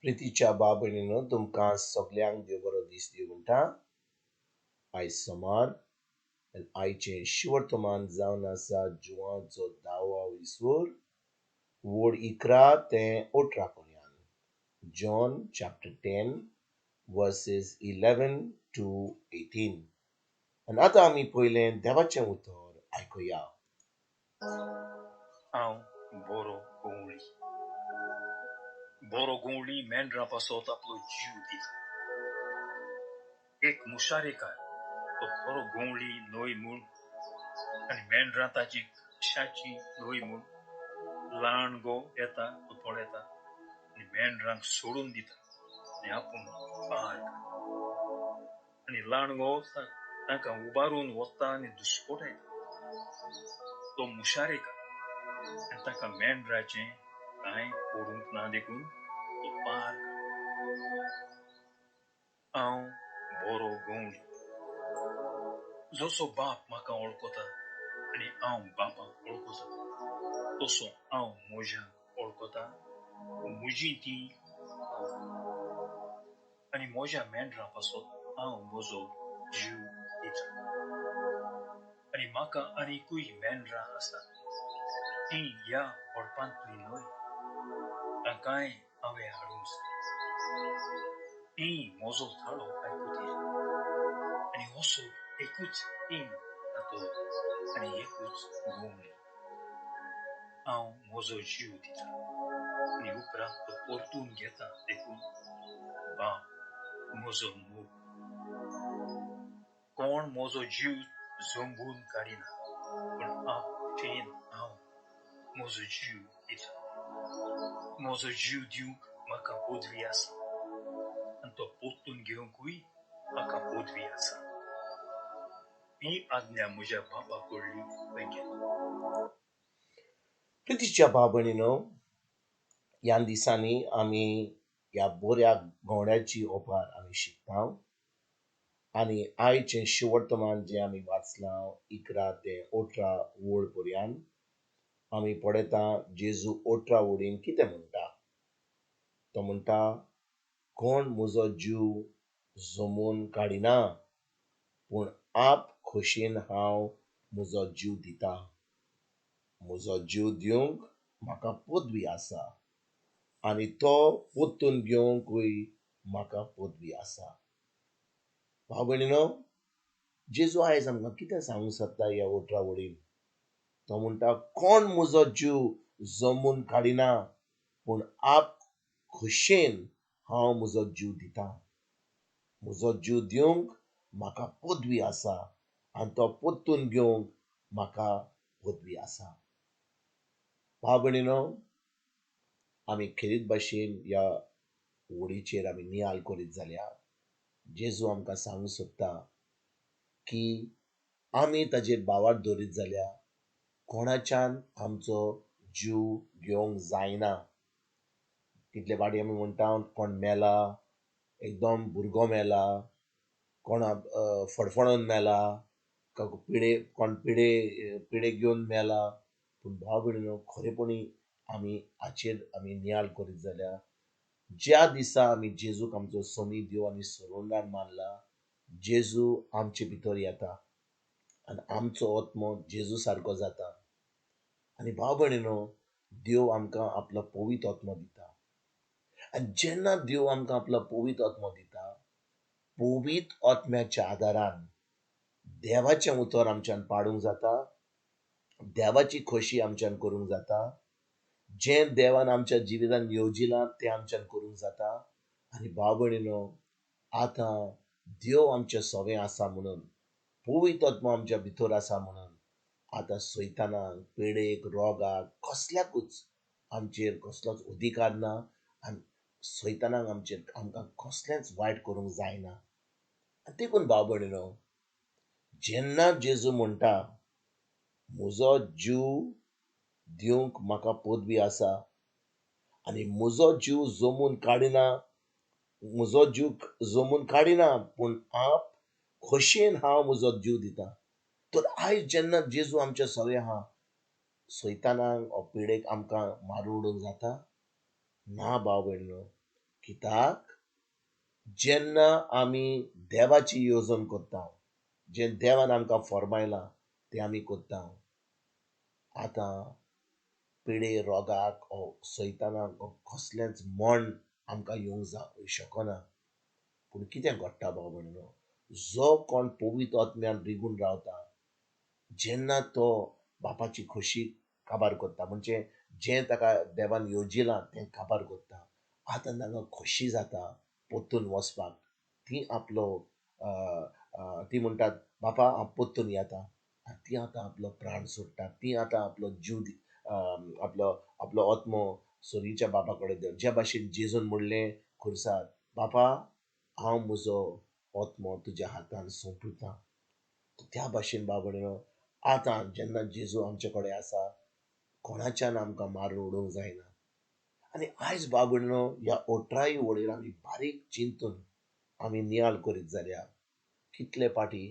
प्रितीच्या बाबणीनो तुमकां सगल्यांक देव बरो दीस दिवं म्हणटा. आयज सोमार आनी आयचें शिवर्तमान जावन आसा जुवांचो 10वा विसवोर, वोड 11 ते 18 पर्यंत. John chapter 10 verses 11 to 18. आनी आतां आमी पयलें देवाचें उतर आयकुया. हांव बरो गवळी. बरो गवळी मेंढरा पासत आपलो जीव दिता. एक मुशारेकार तो खरो गवळी न्हय म्हूण आनी मेंढरां ताची कशाची न्हय म्हूण लांडगो येता तो पळयता आनी मेंढरांक सोडून दिता आनी आपूण पार आनी लांडगो तांकां उबारून वता आनी दुस्पोटायता. तो मुशारेकार आनी ताका मेंढराचें कांय पडूंक ना देखून तो पार. हांव बरो गवळी. जसो बाप म्हाका वळखता आनी हांव बापाक वळखता, तसो हांव म्हज्याक वळखता, म्हजी ती आनी म्हज्या मेंढरां पासत हांव म्हजो जीव दिता. आनी म्हाका आनीकूय मेंढरां आसात, तीं ह्या वडपांतलीं न्हय, तांकांय हांवें हाडूंक जाय. तीं म्हजो थाळो आयकुतील आनी हो सोब एकूच तीं जातलो आनी एकूच गवळी. हांव म्हजो जीव दिता आनी उपरांत तो परतून घेता देखून बाप म्हजो मोग. कोण म्हजो जीव जंबून काडिना, पूण आपटेन हांव म्हजो जीव दिता. म्हजो जीव दिवंक म्हाका पदवी आसा आनी तो परतून घेवंकूय म्हाका पदवी आसा. ही आज्ञा म्हज्या बापा कडली हांवें घेतली. प्रितीच्या बाबणीनो, ह्या दिसांनी आमी ह्या बऱ्या गवण्याची ओपार आमी शिकता. आनी आयचें शिवर्तमान जें आमी वाचलां 11 ते 18 वोड पर्यंत, आमी पळयता जेजू 18 वोडीन कितें म्हणटा. तो म्हणटा, कोण म्हजो जीव जमोवन काडिना, पूण आप खोशेन हांव म्हजो जीव दिता. म्हजो जीव दिवंक म्हाका पदवी आसा आनी तो परतून घेवंकूय म्हाका पदवी आसा. भाव भयणीनो, जेजू आयज आमकां कितें सांगूंक सोदता ह्या 18 वोडीन. तो म्हणटा, कोण म्हजो जीव जमोवन काडिना, पूण आप खोशेन हांव म्हजो जीव दिता. म्हजो जीव दिवंक म्हाका पदवी आसा आनी तो परतून घेवंक म्हाका पदवी आसा. भाव भयणीनो, आमी खेरीत भाशेन ह्या वोडीचेर आमी नियाळ करीत जाल्यार जेजू आमकां सांगूंक सोदता की आमी ताजेर बावर दवरीत जाल्यार कोणाच्यान आमचो जीव घेवंक जायना. कितले फावटी आमी म्हणटा, कोण मेला, एकदम भुरगो मेला, कोण फडफडोन मेला, कोण पिडे घेवन मेला. पूण भाव भयणीनो, खरेपणी आमी हाचेर आमी नियाळ करीत जाल्यार ज्या दिसा आमी जेजूक आमचो सोमी देव आनी सोरोंडार मानला, जेजू आमचे भितर येता आनी आमचो आत्मो जेजू सारको जाता. आनी भाव भयणीनो, देव आमकां आपलो पवित्र आत्मो दिता. आनी जेन्ना देव आमकां आपलो पवित्र आत्मो दिता, पवित्र आत्म्याच्या आदारान देवाचें उतर आमच्यान पाडूंक जाता, देवाची खोशी आमच्यान करूंक जाता, जें देवान आमच्या जिवितान येवजिलां तें आमच्यान करूंक जाता. आनी भाव भयणीनो, आतां देव आमचे सोबे आसा म्हणून, पवित्र आत्मो आमच्या भितर आसा म्हणून आतां सैतानाक, पिडेक, रोगाक, कसल्याकूच आमचेर कसलोच अधिकार ना आनी सैतानाक आमकां कसलेंच वायट करूंक जायना. देखून भाव भयणीनो, जेन्ना जेजू म्हणटा, म्हजो जीव दिवंक म्हाका पदवी आसा आनी म्हजो जीव जमोवन काडिना, पूण आप खोशेन हांव म्हजो जीव दिता. तर आयज जेन्ना जेजू आमच्या सोबे आहा, सैतानाक पिडेक आमकां मारून उडोवंक जाता ना. भाव भयणीनो, कित्याक जेन्ना आमी देवाची येवजण करता, जे देवान आमकां फरमायलां तें आमी करता, आतां पिडे रोगाक ओ सैतानाक कसलेंच मन आमकां येवंक शकना. पूण कितें घडटा भाव भयणीनो, जो कोण पवित्र आत्म्यान रिगून रावता, जेन्ना तो बापाची खोशी काबार करता, म्हणजे जें ताका देवान येवजिलां तें काबार करता, आतां तांकां खोशी जाता पोत्तून वचपाक. ती आपलो ती म्हणटात बापा हांव पोत्तून येता, आनी ती आतां आपलो प्राण सोडटा, ती आतां आपलो जीव आपलो आपलो आत्मो सोरीच्या बापा कडेन देव, जे भाशेन जेजून म्हणलें खुर्सार, बापा हांव म्हजो आत्मो तुज्या हातान सोंपिता. त्या भाशेन भाव भयणीनो, आतां जेन्ना जेजू आमचे कडेन आसा, कोणाच्यान आमकां मारून उडोवंक जायना. आनी आयज भाव भयणीनो, ह्या 18 वळेर आमी बारीक चिंतून आमी नियाळ करीत जाल्यार कितले पाटी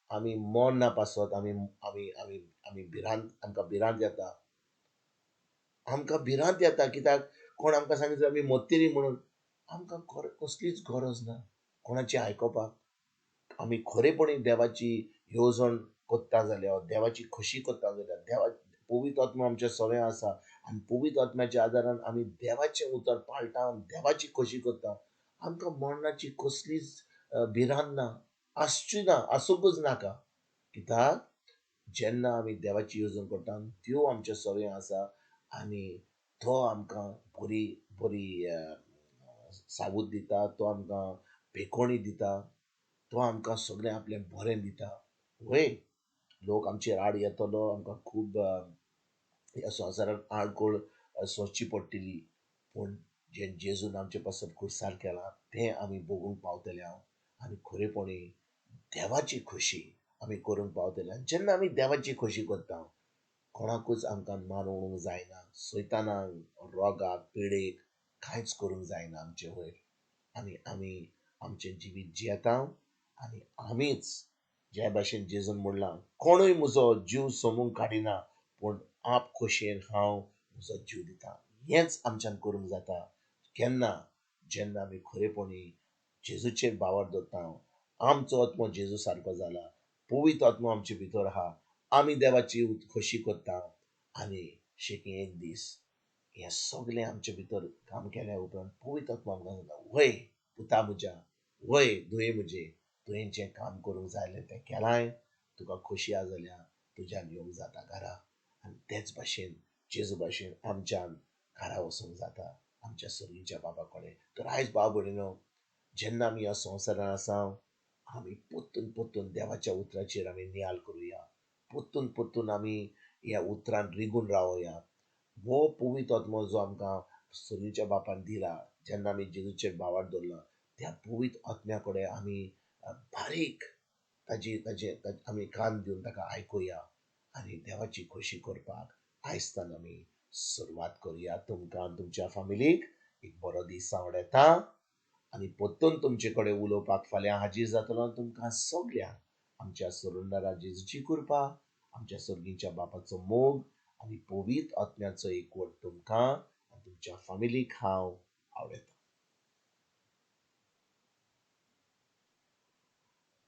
आमी मन नापासत आमी आमी आमी आमी भिरांत, आमकां भिरांत येता, आमकां भिरांत येता. कित्याक कोण आमकां सांगितलें आमी मत्तिरी म्हणून, आमकां कसलीच गरज ना कोणाची आयकोपाक. आमी खरेपणी देवाची येवजण कोत्ता जाल्यार, देवाची खोशी कोत्ता जाल्यार, देवा पवित्र आत्मो आमचे सगळें आसा, आनी पवित्र आत्म्याच्या आदारान आमी देवाचें उतर पाळटा, देवाची खोशी कोत्ता, आमकां मरणाची कसलीच भिरांत ना, आसची ना, आसूंकच नाका. कित्याक जेन्ना आमी देवाची येवजण करता त्यो आमचें सगळें आसा, आनी तो आमकां बरी बरी सावूत दिता, तो आमकां पेखोणी दिता, तो आमकां सगळें आपलें बरें दिता. वय लोक आमचेर आड येतलो, आमकां खूब ह्या संवसारान आडकोळ सोंसची पडटली, पूण जें जेजून आमचे पासत खुरसार केलां तें आमी भोगूंक पावतले हांव. आनी खरेपणी देवाची खोशी आमी करूंक पावतले. आनी जेन्ना आमी देवाची खोशी करता, कोणाकूच आमकां मारून उडोवंक जायना, सैतानाक रोगाक पिडेक कांयच करूंक जायना आमचे वयर. आनी आमी आमचें जिवीत जियेता, आनी आमीच ज्या भाशेन जेजून म्हणलां, कोणूय म्हजो जीव सोमूंक काडिना, पूण आप खोशयेन हांव म्हजो जीव दिता. हेंच आमच्यान करूंक जाता केन्ना, जेन्ना आमी खरेपणी जेजूचेर बावर दवरता, आमचो आत्मो जेजू सारको जाला, पवित्र आत्मो आमचे भितर आहा, आमी देवाची खोशी करता, आनी शेकी एक दीस हें सगळें आमचे भितर काम केल्या उपरांत पवित्र आत्मो आमकां सांगता, वय पुता म्हज्या, वय धुये म्हजे, तुवें जें काम करूंक जाय तें केलांय, तुका खोशी आहा जाल्यार तुज्यान येवंक जाता घरा. आनी तेच भाशेन जेजू भाशेन आमच्यान घरा वचूंक जाता आमच्या सोर्गीच्या बाबा कडेन. तर आयज भाव भयणीनो, जेन्ना आमी ह्या संवसारान आसा, आमी पोत्तून पोत्तून देवाच्या उतराचेर आमी नियाळ करुया, पोत्तून पोत्तून आमी ह्या उतरान रिगून रावया. वो पवित्र आत्मो जो आमकां सोर्गीच्या बापान दिला, जेन्ना आमी जेजूचेर बावर दवरला, त्या पवित्र आत्म्या कडेन आमी बारीक आमी कान दिवन ताका आयकुया, आनी देवाची खोशी करपाक आयजतान आमी सुरवात करुया. तुमकां तुमच्या फॅमिलीक एक बरो दीस सांवड येता, आनी पोत्तून तुमचे कडेन उलोवपाक फाल्यां हाजीर जातलो तुमकां सगळ्यांक. आमच्या सोडूनदारा जेजूची कृपा, आमच्या सर्गीच्या बापाचो मोग, आनी पवित्र आत्म्याचो एकवट तुमकां आनी तुमच्या फॅमिलीक हांव आवडयता.